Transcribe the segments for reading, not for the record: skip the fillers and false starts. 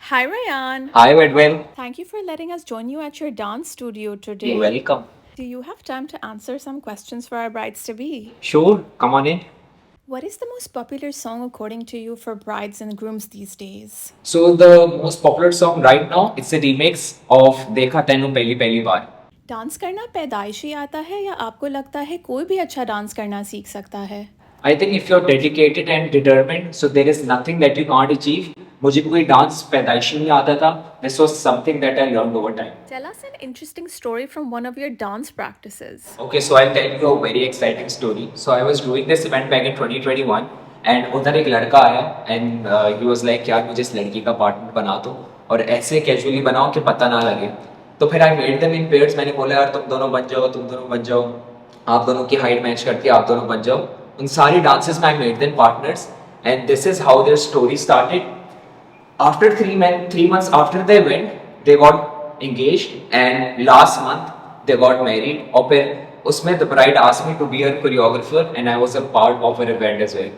Hi, Ryan. Hi, Edwin. Thank you for letting us join you at your dance studio today. You're welcome. Do you have time to answer some questions for our brides to be? Sure, come on in. What is the most popular song according to you for brides and grooms these days? So the most popular song right now it's a remix of देखा तैनू पहली पहली बार. Dance करना पैदाइशी आता है या आपको लगता है कोई भी अच्छा डांस करना सीख सकता है? I think if you're dedicated and determined, so there is nothing that you can't achieve. मुझे भी कोई डांस पैदाइशी नहीं आता था. This was something that I learned over time. Tell us an interesting story from one of your dance practices. Okay, so I'll tell you a very exciting story. So I was doing this event back in 2021 and उधर एक लड़का आया and he was like यार मुझे इस लड़की का partner बना दो और ऐसे कैजुअली बनाओ कि पता ना लगे. तो फिर I made them in pairs. मैंने बोला यार तुम दोनों बन जाओ, तुम दोनों बन जाओ, आप दोनों की हाइट मैच करती है, आप दोनों बन जाओ. उन सारी डांसेस में I made them partners and this is how their story started. After 3 months after the event, they got engaged and last month they got married. और फिर उसमें the bride asked me to be her choreographer and I was a part of her event as well.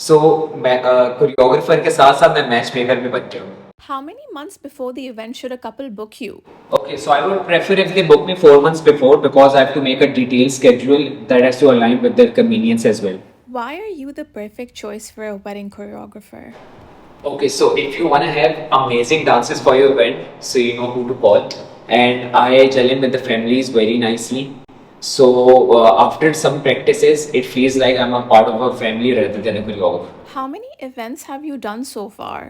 So मैं choreographer के साथ साथ मैं matchmaker भी बन गया हूँ. How many months before the event should a couple book you? Okay, so I would prefer if they book me 4 months before because I have to make a detailed schedule that has to align with their convenience as well. Why are you the perfect choice for a wedding choreographer? Okay, so if you want to have amazing dances for your event, so you know who to call. And I gel in with the families very nicely. So after some practices, it feels like I'm a part of a family rather than a choreographer. How many events have you done so far?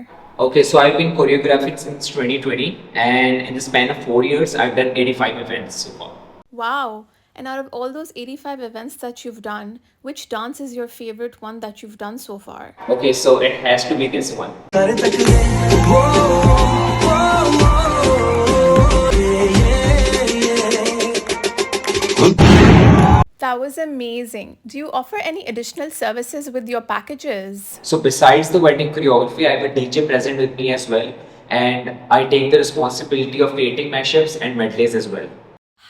Okay, so I've been choreographing since 2020, and in the span of 4 years, I've done 85 events so far. Wow! And out of all those 85 events that you've done, which dance is your favorite one that you've done so far? Okay, so it has to be this one. That was amazing. Do you offer any additional services with your packages? So besides the wedding choreography, I have a DJ present with me as well, and I take the responsibility of creating mashups and medleys as well.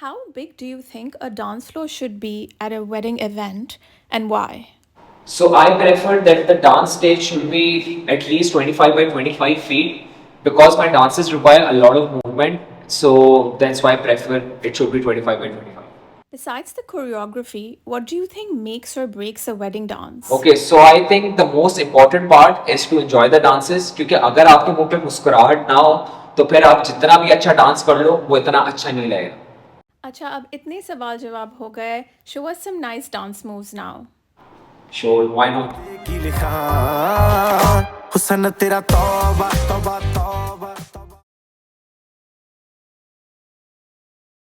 How big do you think a dance floor should be at a wedding event and why? So I prefer that the dance stage should be at least 25 by 25 feet because my dances require a lot of movement. So that's why I prefer it should be 25 by 25. Besides the choreography, what do you think makes or breaks a wedding dance? Okay, so I think the most important part is to enjoy the dances क्योंकि अगर आपके मुंह पे मुस्कुराहट ना हो तो फिर आप जितना भी अच्छा डांस कर लो वो इतना अच्छा नहीं लगेगा. अच्छा, अब इतने सवाल जवाब हो गए. Show us some nice dance moves now. Sure, why not? हुसन तेरा तौबा तौबा